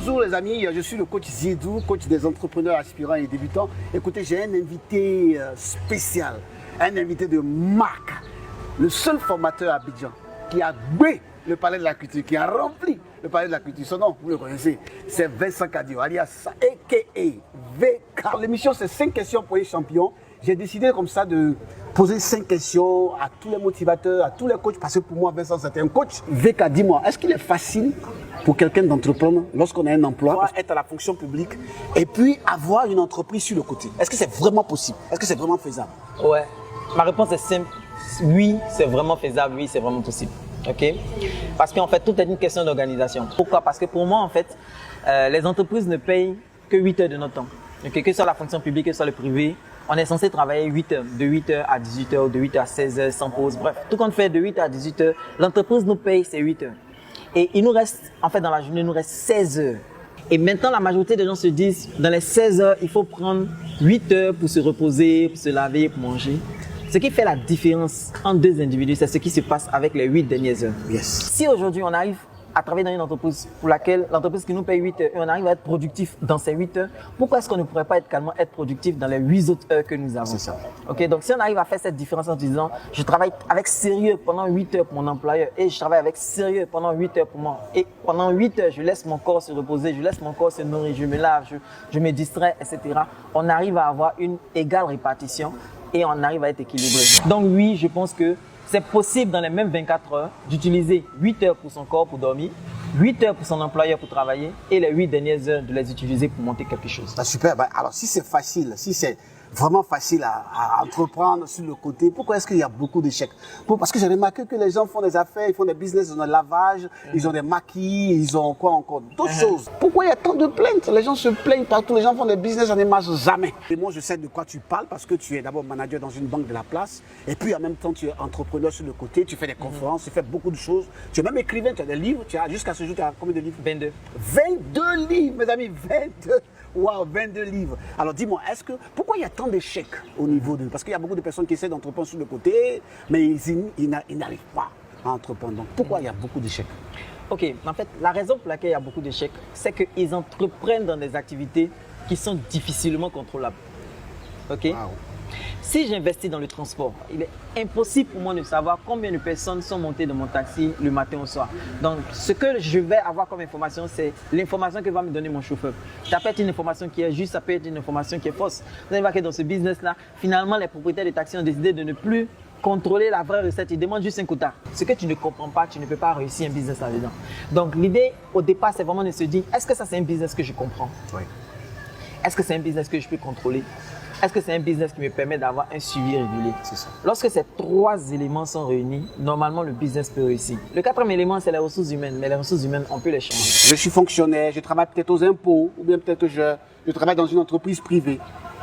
Bonjour les amis, je suis le coach Zidou, coach des entrepreneurs aspirants et débutants. Écoutez, j'ai un invité spécial, un invité de marque, le seul formateur à Abidjan qui a doué le palais de la culture, qui a rempli le palais de la culture. Son nom, vous le connaissez, c'est Vincent Cadio, alias a.k.a. VK. L'émission, c'est 5 questions pour les champions. J'ai décidé comme ça de poser 5 questions à tous les motivateurs, à tous les coachs, parce que pour moi, Vincent, c'était un coach. VK, dis-moi, est-ce qu'il est facile pour quelqu'un d'entreprendre, lorsqu'on a un emploi, être à la fonction publique et puis avoir une entreprise sur le côté? Est-ce que c'est vraiment possible? Est-ce que c'est vraiment faisable? Ouais, ma réponse est simple. Oui, c'est vraiment faisable, oui, c'est vraiment possible. Ok? Parce qu'en fait, tout est une question d'organisation. Pourquoi? Parce que pour moi, en fait, les entreprises ne payent que 8 heures de notre temps. Okay? Que ce soit la fonction publique, que ce soit le privé, on est censé travailler 8 heures, de 8 heures à 18 heures, de 8 heures à 16 heures, sans pause. Bref, tout compte fait de 8 heures à 18 heures, l'entreprise nous paye ces 8 heures. Et il nous reste, en fait, dans la journée, il nous reste 16 heures. Et maintenant, la majorité des gens se disent, dans les 16 heures, il faut prendre 8 heures pour se reposer, pour se laver, pour manger. Ce qui fait la différence entre deux individus, c'est ce qui se passe avec les 8 dernières heures. Yes. Si aujourd'hui, on arrive à travailler dans une entreprise pour laquelle l'entreprise qui nous paye 8 heures et on arrive à être productif dans ces 8 heures, pourquoi est-ce qu'on ne pourrait pas également être productif dans les 8 autres heures que nous avons? C'est ça. Ok, donc si on arrive à faire cette différence en disant je travaille avec sérieux pendant 8 heures pour mon employeur et je travaille avec sérieux pendant 8 heures pour moi et pendant 8 heures je laisse mon corps se reposer, je laisse mon corps se nourrir, je me lave, je me distrais, etc. On arrive à avoir une égale répartition et on arrive à être équilibré. Donc oui, je pense que c'est possible dans les mêmes 24 heures d'utiliser 8 heures pour son corps pour dormir, 8 heures pour son employeur pour travailler et les 8 dernières heures de les utiliser pour monter quelque chose. Ah, super. Alors, si c'est facile, si c'est vraiment facile à entreprendre sur le côté, pourquoi est-ce qu'il y a beaucoup d'échecs? Parce que j'ai remarqué que les gens font des affaires, ils font des business, ils ont des lavages, ils ont des maquis, ils ont quoi encore? D'autres choses. Pourquoi il y a tant de plaintes? Les gens se plaignent partout, les gens font des business, on ne marche jamais. Et moi, je sais de quoi tu parles parce que tu es d'abord manager dans une banque de la place et puis en même temps, tu es entrepreneur sur le côté, tu fais des conférences, tu fais beaucoup de choses. Tu es même écrivain, tu as des livres, jusqu'à ce jour, tu as combien de livres? 22. 22 livres, mes amis, 22. Waouh, 22 livres. Alors dis-moi, pourquoi il y a tant d'échecs au niveau de... Parce qu'il y a beaucoup de personnes qui essaient d'entreprendre sur le côté, mais ils n'arrivent pas à entreprendre. Donc pourquoi il y a beaucoup d'échecs? Ok, en fait, la raison pour laquelle il y a beaucoup d'échecs, c'est qu'ils entreprennent dans des activités qui sont difficilement contrôlables. Ok? Wow. Si j'investis dans le transport, il est impossible pour moi de savoir combien de personnes sont montées dans mon taxi le matin au soir. Donc, ce que je vais avoir comme information, c'est l'information que va me donner mon chauffeur. Ça peut être une information qui est juste, ça peut être une information qui est fausse. Vous allez voir que dans ce business-là, finalement, les propriétaires de taxis ont décidé de ne plus contrôler la vraie recette. Ils demandent juste un quota. Ce que tu ne comprends pas, tu ne peux pas réussir un business là-dedans. Donc, l'idée, au départ, c'est vraiment de se dire, est-ce que ça, c'est un business que je comprends? Oui. Est-ce que c'est un business que je peux contrôler? Est-ce que c'est un business qui me permet d'avoir un suivi régulier? C'est ça. Lorsque ces 3 éléments sont réunis, normalement le business peut réussir. Le 4e élément, c'est les ressources humaines. Mais les ressources humaines, on peut les changer. Je suis fonctionnaire, je travaille peut-être aux impôts, ou bien peut-être que je travaille dans une entreprise privée.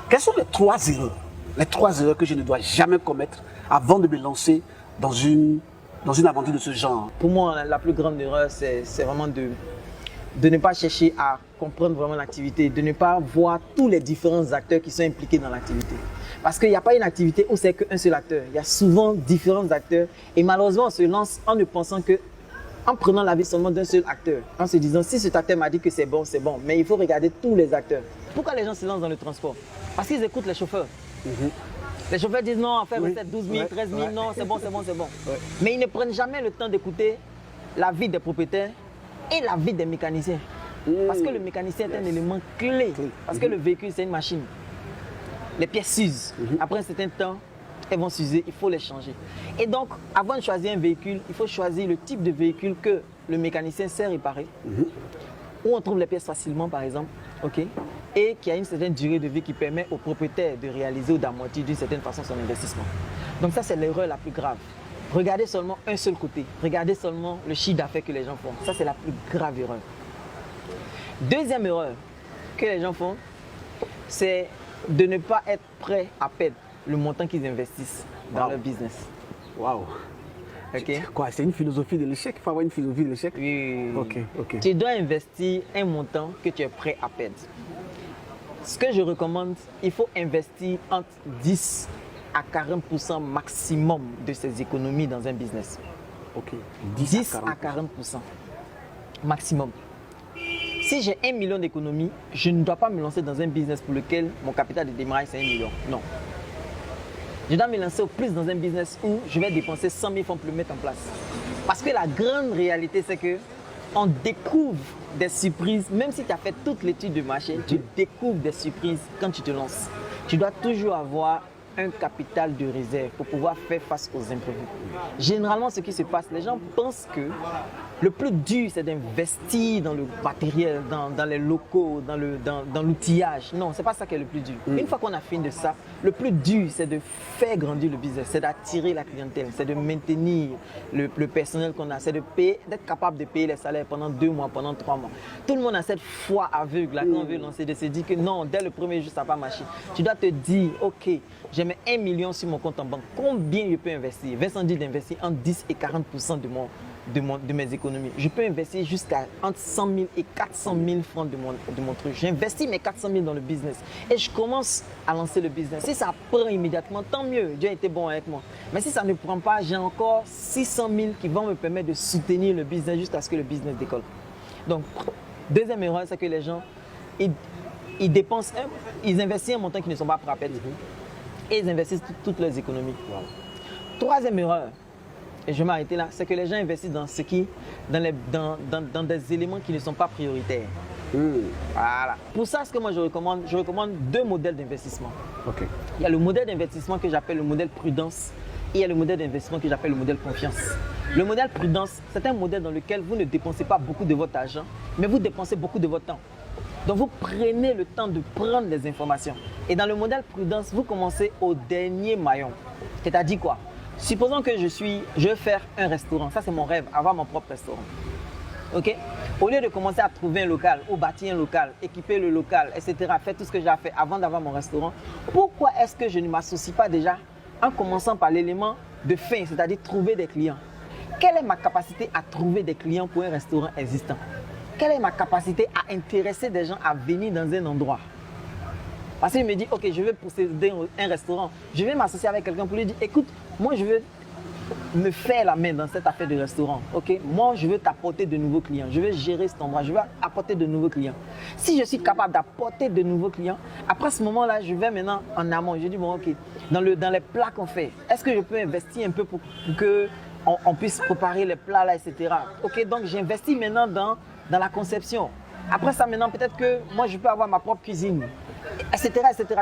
Quelles sont les 3 erreurs? Les 3 erreurs que je ne dois jamais commettre avant de me lancer dans une aventure de ce genre? Pour moi, la plus grande erreur, c'est vraiment de ne pas chercher à comprendre vraiment l'activité, de ne pas voir tous les différents acteurs qui sont impliqués dans l'activité. Parce qu'il n'y a pas une activité où c'est qu'un seul acteur. Il y a souvent différents acteurs et malheureusement on se lance en ne pensant que, en prenant l'avis seulement d'un seul acteur, en se disant si cet acteur m'a dit que c'est bon, mais il faut regarder tous les acteurs. Pourquoi les gens se lancent dans le transport? Parce qu'ils écoutent les chauffeurs. Les chauffeurs disent non, on fait recette 12 000, 13 000, non, c'est bon. Ouais. Mais ils ne prennent jamais le temps d'écouter l'avis des propriétaires et la vie des mécaniciens. Parce que le mécanicien est un élément clé. Parce que le véhicule, c'est une machine. Les pièces s'usent. Après un certain temps, elles vont s'user, il faut les changer. Et donc, avant de choisir un véhicule, il faut choisir le type de véhicule que le mécanicien sait réparer, où on trouve les pièces facilement, par exemple, et qui a une certaine durée de vie qui permet au propriétaire de réaliser ou d'amortir d'une certaine façon son investissement. Donc ça, c'est l'erreur la plus grave. Regardez seulement un seul côté. Regardez seulement le chiffre d'affaires que les gens font. Ça, c'est la plus grave erreur. Deuxième erreur que les gens font, c'est de ne pas être prêt à perdre le montant qu'ils investissent dans leur business. Waouh! Quoi, c'est une philosophie de l'échec? Il faut avoir une philosophie de l'échec? Oui. Ok. Tu dois investir un montant que tu es prêt à perdre. Ce que je recommande, il faut investir entre 10 à 40% maximum de ses économies dans un business. Ok. 10 à 40% maximum. Si j'ai 1 million d'économies, je ne dois pas me lancer dans un business pour lequel mon capital de démarrage c'est 1 million. Non. Je dois me lancer au plus dans un business où je vais dépenser 100 000 francs pour le mettre en place. Parce que la grande réalité, c'est que on découvre des surprises, même si tu as fait toute l'étude de marché, tu découvres des surprises quand tu te lances. Tu dois toujours avoir un capital de réserve pour pouvoir faire face aux imprévus. Généralement, ce qui se passe, les gens pensent que le plus dur, c'est d'investir dans le matériel, dans les locaux, dans l'outillage. Non, ce n'est pas ça qui est le plus dur. Une fois qu'on a fini de ça, le plus dur, c'est de faire grandir le business, c'est d'attirer la clientèle, c'est de maintenir le personnel qu'on a, c'est d'être capable de payer les salaires pendant 2 mois, pendant 3 mois. Tout le monde a cette foi aveugle là, quand on veut lancer, de se dire que non, dès le premier jour, ça n'a pas marché. Tu dois te dire, ok, j'ai mis 1 million sur mon compte en banque, combien je peux investir? Vincent dit d'investir entre 10 et 40% de mes économies. Je peux investir jusqu'à entre 100 000 et 400 000 francs de mon truc. J'investis mes 400 000 dans le business et je commence à lancer le business. Si ça prend immédiatement, tant mieux, Dieu a été bon avec moi. Mais si ça ne prend pas, j'ai encore 600 000 qui vont me permettre de soutenir le business jusqu'à ce que le business décolle. Donc, deuxième erreur, c'est que les gens, ils dépensent, ils investissent un montant qu'ils ne sont pas prêts à perdre et ils investissent toutes leurs économies. Voilà. Troisième erreur, et je vais m'arrêter là, c'est que les gens investissent dans des éléments qui ne sont pas prioritaires. Voilà. Pour ça, ce que moi je recommande 2 modèles d'investissement. Okay. Il y a le modèle d'investissement que j'appelle le modèle prudence et il y a le modèle d'investissement que j'appelle le modèle confiance. Le modèle prudence, c'est un modèle dans lequel vous ne dépensez pas beaucoup de votre argent, mais vous dépensez beaucoup de votre temps. Donc vous prenez le temps de prendre les informations. Et dans le modèle prudence, vous commencez au dernier maillon. C'est-à-dire quoi? Supposons que je vais faire un restaurant. Ça, c'est mon rêve, avoir mon propre restaurant. OK? Au lieu de commencer à trouver un local, ou bâtir un local, équiper le local, etc., faire tout ce que j'ai à faire avant d'avoir mon restaurant, pourquoi est-ce que je ne m'associe pas déjà en commençant par l'élément de fin, c'est-à-dire trouver des clients? Quelle est ma capacité à trouver des clients pour un restaurant existant? Quelle est ma capacité à intéresser des gens à venir dans un endroit? Parce qu'il me dit, ok, je vais posséder un restaurant. Je vais m'associer avec quelqu'un pour lui dire, écoute, moi je veux me faire la main dans cette affaire de restaurant. Ok, moi je veux t'apporter de nouveaux clients. Je vais gérer cet endroit. Je vais apporter de nouveaux clients. Si je suis capable d'apporter de nouveaux clients, après ce moment-là, je vais maintenant en amont. Je dis, bon, ok, dans les plats qu'on fait, est-ce que je peux investir un peu pour que on puisse préparer les plats là, etc. Ok, donc j'investis maintenant dans la conception. Après ça, maintenant, peut-être que moi, je peux avoir ma propre cuisine, etc.,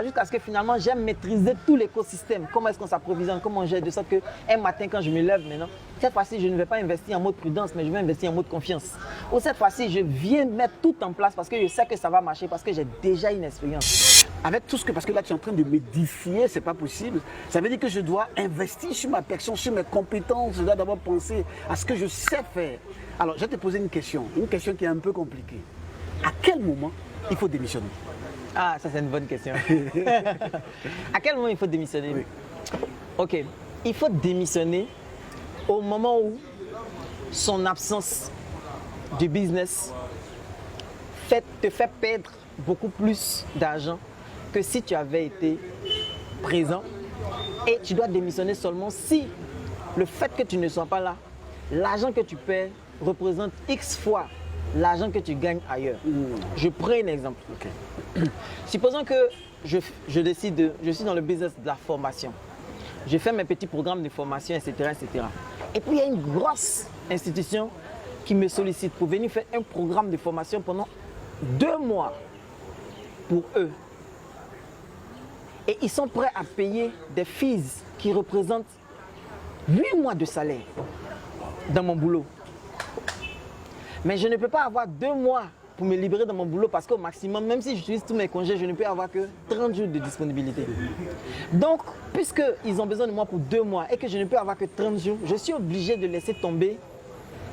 jusqu'à ce que finalement, j'aime maîtriser tout l'écosystème. Comment est-ce qu'on s'approvisionne, comment on gère, de sorte qu'un matin, quand je me lève maintenant, cette fois-ci, je ne vais pas investir en mode prudence, mais je vais investir en mode confiance. Ou cette fois-ci, je viens mettre tout en place parce que je sais que ça va marcher, parce que j'ai déjà une expérience. Avec tout ce que, parce que là, tu es en train de m'édifier, c'est pas possible. Ça veut dire que je dois investir sur ma personne, sur mes compétences. Je dois d'abord penser à ce que je sais faire. Alors, je vais te poser une question qui est un peu compliquée. À quel moment il faut démissionner? Ah, ça c'est une bonne question. À quel moment il faut démissionner? Oui. Ok, il faut démissionner au moment où son absence de business te fait perdre beaucoup plus d'argent que si tu avais été présent. Et tu dois démissionner seulement si le fait que tu ne sois pas là, l'argent que tu perds représente X fois l'argent que tu gagnes ailleurs. Je prends un exemple. Okay. Supposons que je suis dans le business de la formation. Je fais mes petits programmes de formation, etc., etc. Et puis il y a une grosse institution qui me sollicite pour venir faire un programme de formation pendant 2 mois pour eux. Et ils sont prêts à payer des fees qui représentent 8 mois de salaire dans mon boulot. Mais je ne peux pas avoir 2 mois pour me libérer de mon boulot parce qu'au maximum, même si j'utilise tous mes congés, je ne peux avoir que 30 jours de disponibilité. Donc, puisqu'ils ont besoin de moi pour 2 mois et que je ne peux avoir que 30 jours, je suis obligé de laisser tomber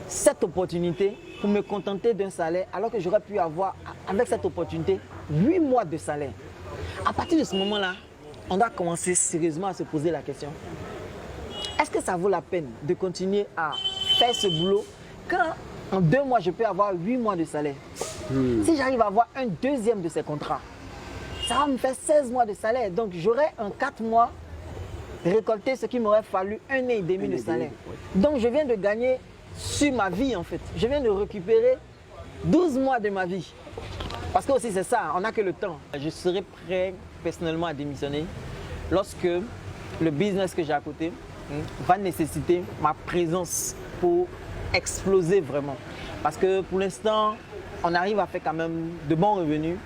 cette opportunité pour me contenter d'un salaire alors que j'aurais pu avoir, avec cette opportunité, 8 mois de salaire. À partir de ce moment-là, on doit commencer sérieusement à se poser la question. Est-ce que ça vaut la peine de continuer à faire ce boulot quand en 2 mois, je peux avoir 8 mois de salaire? Si j'arrive à avoir un deuxième de ces contrats, ça va me faire 16 mois de salaire. Donc, j'aurai en 4 mois récolté ce qu'il m'aurait fallu 1 an et demi de salaire. Donc, je viens de gagner sur ma vie, en fait. Je viens de récupérer 12 mois de ma vie. Parce que aussi c'est ça, on n'a que le temps. Je serai prêt personnellement à démissionner lorsque le business que j'ai à côté va nécessiter ma présence pour exploser vraiment. Parce que pour l'instant, on arrive à faire quand même de bons revenus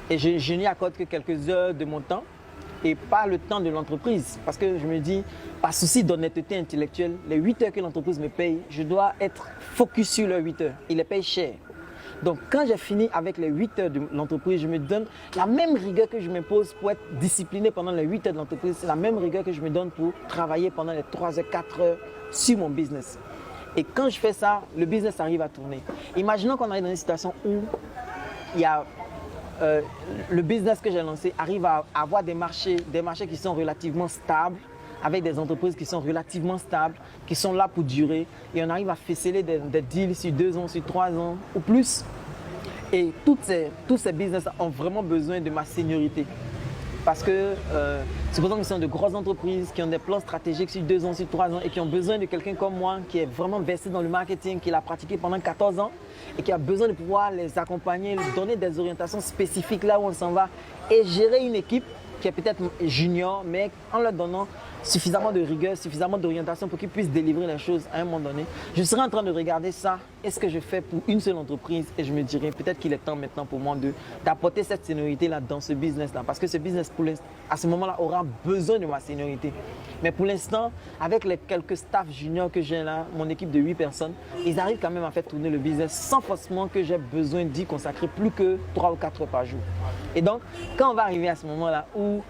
et je n'y accorde que quelques heures de mon temps et pas le temps de l'entreprise. Parce que je me dis, par souci d'honnêteté intellectuelle, les 8 heures que l'entreprise me paye, je dois être focus sur les 8 heures. Il les paye cher. Donc quand j'ai fini avec les 8 heures de l'entreprise, je me donne la même rigueur que je m'impose pour être discipliné pendant les 8 heures de l'entreprise. C'est la même rigueur que je me donne pour travailler pendant les 3 heures, 4 heures sur mon business. Et quand je fais ça, le business arrive à tourner. Imaginons qu'on est dans une situation où il y a le business que j'ai lancé arrive à avoir des marchés qui sont relativement stables, avec des entreprises qui sont relativement stables, qui sont là pour durer. Et on arrive à ficeler des deals sur 2 ans, sur 3 ans ou plus. Et tous ces business ont vraiment besoin de ma seniorité. Parce que c'est pour ça que ce sont de grosses entreprises qui ont des plans stratégiques sur 2 ans, sur 3 ans et qui ont besoin de quelqu'un comme moi qui est vraiment versé dans le marketing, qui l'a pratiqué pendant 14 ans et qui a besoin de pouvoir les accompagner, leur donner des orientations spécifiques là où on s'en va et gérer une équipe qui est peut-être junior, mais en leur donnant suffisamment de rigueur, suffisamment d'orientation pour qu'ils puissent délivrer les choses à un moment donné. Je serai en train de regarder ça, est-ce que je fais pour une seule entreprise et je me dirais peut-être qu'il est temps maintenant pour moi d'apporter cette seniorité-là dans ce business-là. Parce que ce business, à ce moment-là, aura besoin de ma seniorité. Mais pour l'instant, avec les quelques staff juniors que j'ai là, mon équipe de 8 personnes, ils arrivent quand même à faire tourner le business sans forcément que j'ai besoin d'y consacrer plus que 3 ou 4 heures par jour. Et donc, quand on va arriver à ce moment-là où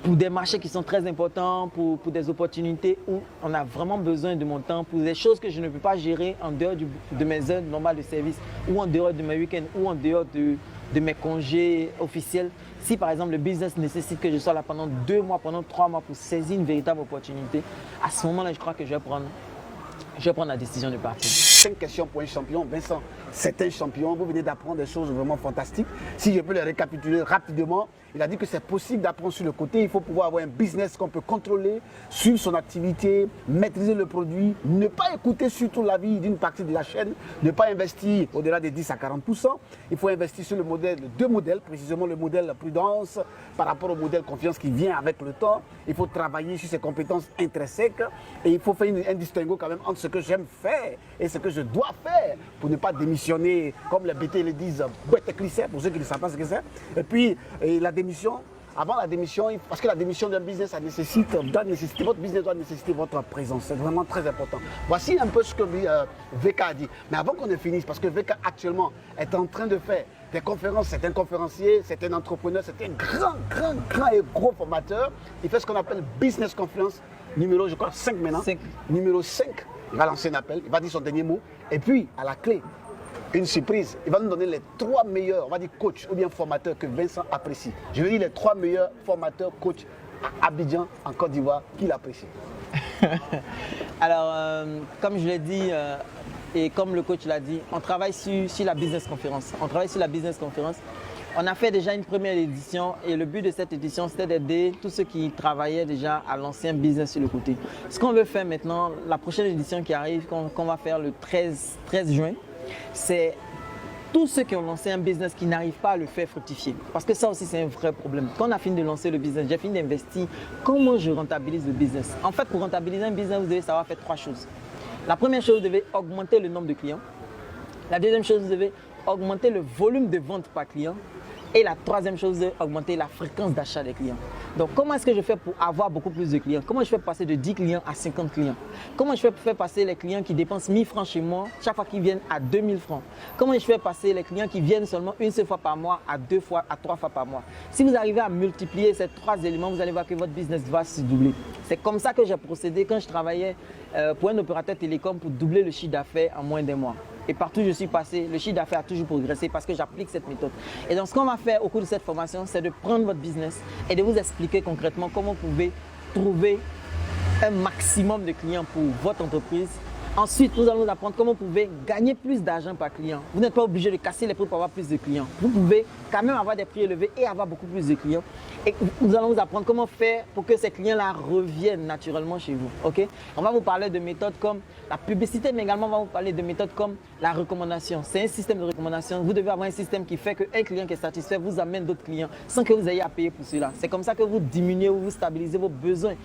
pour des marchés qui sont très importants, pour des opportunités où on a vraiment besoin de mon temps, pour des choses que je ne peux pas gérer en dehors de mes heures normales de service ou en dehors de mes week-ends ou en dehors de mes congés officiels. Si par exemple le business nécessite que je sois là pendant 2 mois, pendant 3 mois pour saisir une véritable opportunité, à ce moment-là, je crois que je vais prendre la décision de partir. 5 questions pour un champion. Vincent, c'est un champion. Vous venez d'apprendre des choses vraiment fantastiques. Si je peux les récapituler rapidement, il a dit que c'est possible d'apprendre sur le côté. Il faut pouvoir avoir un business qu'on peut contrôler, suivre son activité, maîtriser le produit, ne pas écouter surtout l'avis d'une partie de la chaîne, ne pas investir au-delà des 10 à 40%. Il faut investir sur le modèle, 2 modèles, précisément le modèle prudence par rapport au modèle confiance qui vient avec le temps. Il faut travailler sur ses compétences intrinsèques et il faut faire un distinguo quand même entre ce que j'aime faire et ce que je dois faire pour ne pas démissionner, comme les BT le disent, pour ceux qui ne savent pas ce que c'est. Et puis, la démission, avant la démission, parce que la démission d'un business, ça nécessite, votre business doit nécessiter votre présence. C'est vraiment très important. Voici un peu ce que VK a dit. Mais avant qu'on ne finisse, parce que VK actuellement est en train de faire des conférences, c'est un conférencier, c'est un entrepreneur, c'est un grand et gros formateur. Il fait ce qu'on appelle Business Confluence, numéro, je crois, 5 maintenant. 5. Numéro 5. Il va lancer un appel, il va dire son dernier mot. Et puis, à la clé, une surprise, il va nous donner les 3 meilleurs, on va dire coachs ou bien formateurs que Vincent apprécie. Je veux dire les 3 meilleurs formateurs, coachs à Abidjan, en Côte d'Ivoire, qu'il apprécie. Alors, comme je l'ai dit, et comme le coach l'a dit, on travaille sur la business conférence. On a fait déjà une première édition et le but de cette édition, c'était d'aider tous ceux qui travaillaient déjà à lancer un business sur le côté. Ce qu'on veut faire maintenant, la prochaine édition qui arrive, qu'on va faire le 13 juin, c'est tous ceux qui ont lancé un business qui n'arrivent pas à le faire fructifier. Parce que ça aussi, c'est un vrai problème. Quand on a fini de lancer le business, j'ai fini d'investir, comment je rentabilise le business? En fait, pour rentabiliser un business, vous devez savoir faire 3 choses. La première chose, vous devez augmenter le nombre de clients. La deuxième chose, vous devez augmenter le volume de vente par client. Et la troisième chose, c'est augmenter la fréquence d'achat des clients. Donc, comment est-ce que je fais pour avoir beaucoup plus de clients? Comment je fais passer de 10 clients à 50 clients? Comment je fais pour faire passer les clients qui dépensent 1000 francs chez moi, chaque fois qu'ils viennent à 2000 francs? Comment je fais passer les clients qui viennent seulement une seule fois par mois à 2 fois, à 3 fois par mois? Si vous arrivez à multiplier ces 3 éléments, vous allez voir que votre business va se doubler. C'est comme ça que j'ai procédé quand je travaillais pour un opérateur télécom pour doubler le chiffre d'affaires en moins d'un mois. Et partout où je suis passé, le chiffre d'affaires a toujours progressé parce que j'applique cette méthode. Et donc, ce qu'on va faire au cours de cette formation, c'est de prendre votre business et de vous expliquer concrètement comment vous pouvez trouver un maximum de clients pour votre entreprise. Ensuite, nous allons vous apprendre comment vous pouvez gagner plus d'argent par client. Vous n'êtes pas obligé de casser les prix pour avoir plus de clients. Vous pouvez quand même avoir des prix élevés et avoir beaucoup plus de clients. Et nous allons vous apprendre comment faire pour que ces clients-là reviennent naturellement chez vous. Ok? On va vous parler de méthodes comme la publicité, mais également on va vous parler de méthodes comme la recommandation. C'est un système de recommandation. Vous devez avoir un système qui fait qu'un client qui est satisfait vous amène d'autres clients sans que vous ayez à payer pour cela. C'est comme ça que vous diminuez ou vous stabilisez vos besoins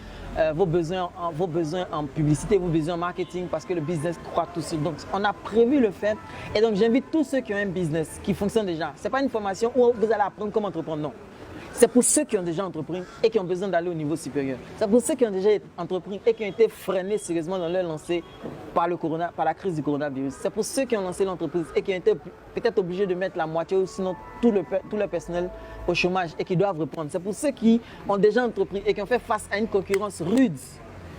en publicité, vos besoins en marketing, parce que le business croît tout seul. Donc, on a prévu le faire. Et donc, j'invite tous ceux qui ont un business qui fonctionne déjà. Ce n'est pas une formation où vous allez apprendre comment entreprendre, non. C'est pour ceux qui ont déjà entrepris et qui ont besoin d'aller au niveau supérieur. C'est pour ceux qui ont déjà entrepris et qui ont été freinés sérieusement dans leur lancée par la crise du coronavirus. C'est pour ceux qui ont lancé l'entreprise et qui ont été peut-être obligés de mettre la moitié ou sinon tout leur personnel au chômage et qui doivent reprendre. C'est pour ceux qui ont déjà entrepris et qui ont fait face à une concurrence rude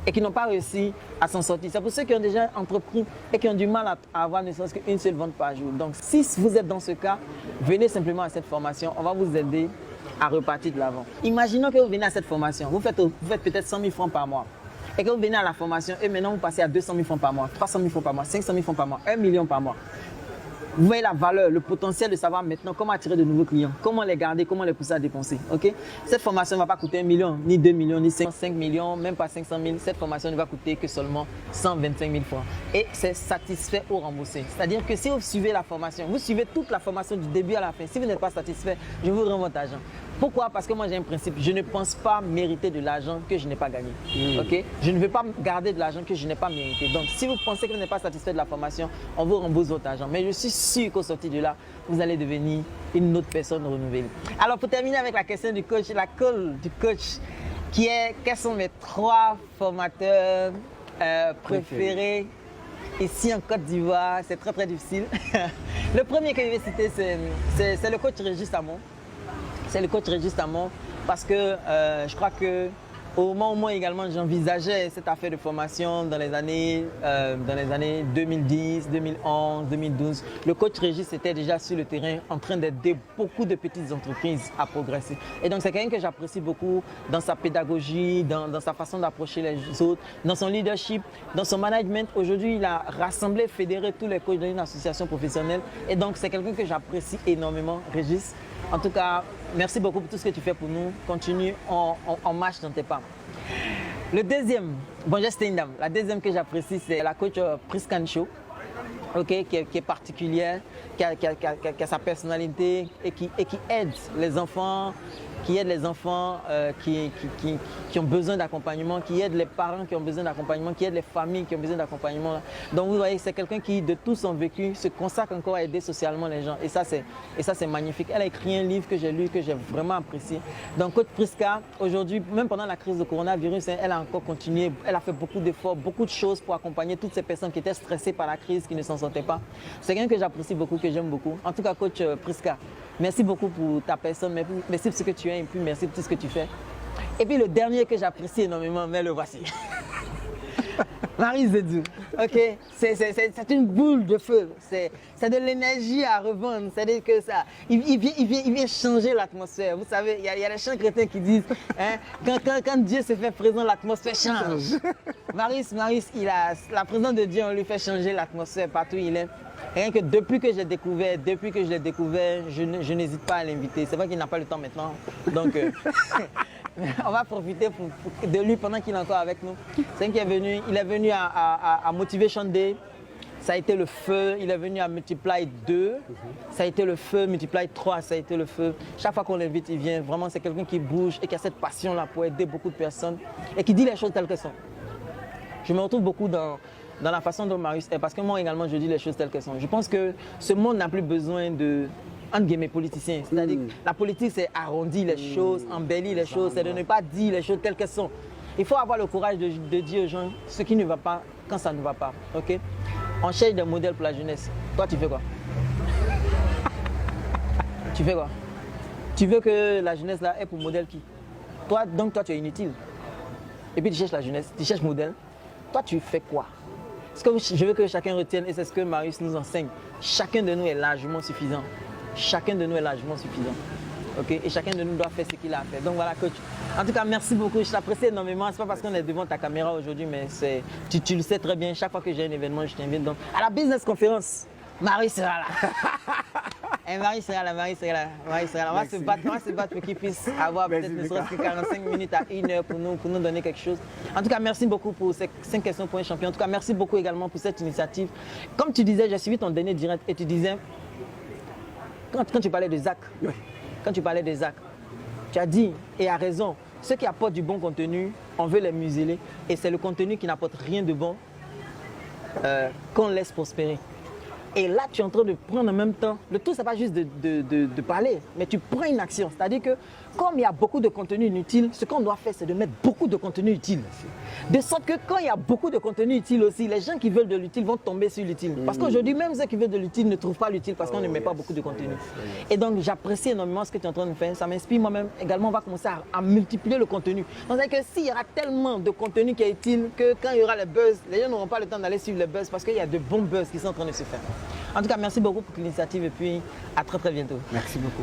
et qui n'ont pas réussi à s'en sortir. C'est pour ceux qui ont déjà entrepris et qui ont du mal à avoir ne serait-ce qu'une seule vente par jour. Donc, si vous êtes dans ce cas, venez simplement à cette formation. On va vous aider à repartir de l'avant. Imaginons que vous venez à cette formation, vous faites peut-être 100 000 francs par mois et que vous venez à la formation et maintenant vous passez à 200 000 francs par mois, 300 000 francs par mois, 500 000 francs par mois, 1 million par mois. Vous voyez la valeur, le potentiel de savoir maintenant comment attirer de nouveaux clients, comment les garder, comment les pousser à dépenser. Okay? Cette formation ne va pas coûter 1 million, ni 2 millions, ni 5 millions, même pas 500 000. Cette formation ne va coûter que seulement 125 000 francs. Et c'est satisfait ou remboursé. C'est-à-dire que si vous suivez la formation, vous suivez toute la formation du début à la fin. Si vous n'êtes pas satisfait, je vous rends votre argent. Pourquoi? Parce que moi j'ai un principe, je ne pense pas mériter de l'argent que je n'ai pas gagné. Okay? Je ne veux pas garder de l'argent que je n'ai pas mérité. Donc si vous pensez que vous n'êtes pas satisfait de la formation, on vous rembourse votre argent. Mais je suis sûr qu'au sortir de là, vous allez devenir une autre personne renouvelée. Alors pour terminer avec la question du coach, la call du coach, qui est quels sont mes 3 formateurs préférés ici en Côte d'Ivoire. C'est très très difficile. Le premier que je vais citer, c'est le coach Régis Hamon. C'est le coach Régis Hamon parce que je crois que au moment où moi également j'envisageais cette affaire de formation dans les années 2010, 2011, 2012, le coach Régis était déjà sur le terrain en train d'aider beaucoup de petites entreprises à progresser. Et donc c'est quelqu'un que j'apprécie beaucoup dans sa pédagogie, dans sa façon d'approcher les autres, dans son leadership, dans son management. Aujourd'hui, il a rassemblé, fédéré tous les coachs dans une association professionnelle. Et donc c'est quelqu'un que j'apprécie énormément, Régis. En tout cas, merci beaucoup pour tout ce que tu fais pour nous. Continue, on marche dans tes pas. Le deuxième, bonjour Steindam, la deuxième que j'apprécie, c'est la coach Priscan Show, okay, qui est particulière, qui a sa personnalité et qui aide les enfants, qui ont besoin d'accompagnement, qui aide les parents qui ont besoin d'accompagnement, qui aide les familles qui ont besoin d'accompagnement. Donc vous voyez, c'est quelqu'un qui, de tout son vécu, se consacre encore à aider socialement les gens. Et ça, c'est magnifique. Elle a écrit un livre que j'ai lu, que j'ai vraiment apprécié. Donc coach Prisca, aujourd'hui, même pendant la crise du coronavirus, elle a encore continué, elle a fait beaucoup d'efforts, beaucoup de choses pour accompagner toutes ces personnes qui étaient stressées par la crise, qui ne s'en sortaient pas. C'est quelqu'un que j'apprécie beaucoup, que j'aime beaucoup. En tout cas, coach Prisca, merci beaucoup pour ta personne, merci pour ce que tu es et puis merci pour tout ce que tu fais. Et puis le dernier que j'apprécie énormément, mais le voici. Marie Zedou, ok, c'est une boule de feu, c'est de l'énergie à revendre, c'est-à-dire que ça, il vient changer l'atmosphère. Vous savez, il y a les chants chrétiens qui disent, hein, quand Dieu se fait présent, l'atmosphère change. Maris, la présence de Dieu, on lui fait changer l'atmosphère partout où il est. Rien que depuis que je l'ai découvert, je n'hésite pas à l'inviter. C'est vrai qu'il n'a pas le temps maintenant, donc on va profiter de lui pendant qu'il est encore avec nous. C'est qu'il il est venu à Motivation Day, ça a été le feu. Il est venu à Multiply 2, ça a été le feu. Multiply 3, ça a été le feu. Chaque fois qu'on l'invite, il vient. Vraiment, c'est quelqu'un qui bouge et qui a cette passion-là pour aider beaucoup de personnes et qui dit les choses telles qu'elles sont. Je me retrouve beaucoup dans la façon dont Marius est, parce que moi également je dis les choses telles qu'elles sont. Je pense que ce monde n'a plus besoin de, entre guillemets, politiciens. C'est-à-dire que la politique, c'est arrondir les choses, embellir les choses, c'est de ne pas dire les choses telles qu'elles sont. Il faut avoir le courage de dire aux gens ce qui ne va pas quand ça ne va pas. Okay? On cherche des modèles pour la jeunesse. Toi, tu fais quoi? Tu fais quoi? Tu veux que la jeunesse là ait pour modèle qui? Toi, donc toi, tu es inutile. Et puis tu cherches la jeunesse, tu cherches modèle. Toi, tu fais quoi? Ce que je veux que chacun retienne, et c'est ce que Marius nous enseigne, chacun de nous est largement suffisant. Chacun de nous est largement suffisant. Okay? Et chacun de nous doit faire ce qu'il a à faire. Donc voilà, coach. En tout cas, merci beaucoup. Je t'apprécie énormément. Ce n'est pas parce qu'on est devant ta caméra aujourd'hui, mais tu le sais très bien. Chaque fois que j'ai un événement, je t'invite. Donc à la business conférence, Marius sera là. Marie sera là. On va se battre pour qu'il puisse avoir peut-être ne serait-ce que 45 minutes à 1 heure pour nous donner quelque chose. En tout cas, merci beaucoup pour ces 5 questions pour un champion. En tout cas, merci beaucoup également pour cette initiative. Comme tu disais, j'ai suivi ton dernier direct et tu disais, quand tu parlais de Zach, tu as dit, et à raison, ceux qui apportent du bon contenu, on veut les museler. Et c'est le contenu qui n'apporte rien de bon qu'on laisse prospérer. Et là, tu es en train de prendre en même temps, le tout, c'est pas juste de parler, mais tu prends une action. C'est-à-dire que, comme il y a beaucoup de contenu inutile, ce qu'on doit faire, c'est de mettre beaucoup de contenu utile. De sorte que quand il y a beaucoup de contenu utile aussi, les gens qui veulent de l'utile vont tomber sur l'utile. Parce qu'aujourd'hui, même ceux qui veulent de l'utile ne trouvent pas l'utile parce qu'on ne met pas beaucoup de contenu. Et donc, j'apprécie énormément ce que tu es en train de faire. Ça m'inspire moi-même. Également, on va commencer à multiplier le contenu. Donc, c'est-à-dire que s'il y aura tellement de contenu qui est utile que quand il y aura les buzz, les gens n'auront pas le temps d'aller suivre les buzz parce qu'il y a de bons buzz qui sont en train de se faire. En tout cas, merci beaucoup pour l'initiative et puis à très très bientôt. Merci beaucoup.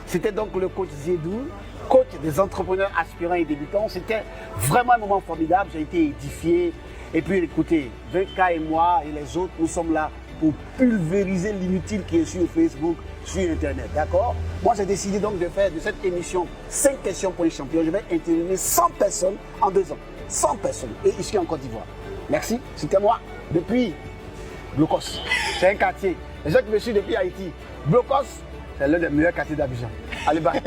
C'était donc le coach Zedou, coach des entrepreneurs aspirants et débutants. C'était vraiment un moment formidable. J'ai été édifié. Et puis écoutez, 20K et moi et les autres, nous sommes là pour pulvériser l'inutile qui est sur Facebook, sur Internet. D'accord? Moi, j'ai décidé donc de faire de cette émission 5 questions pour les champions. Je vais interviewer 100 personnes en 2 ans. 100 personnes. Et ici en Côte d'Ivoire. Merci. C'était moi depuis Blocos. C'est un quartier. Les gens qui me suivent depuis Haïti. Blocos, c'est l'un des meilleurs quartiers d'Abidjan. Allez, bye.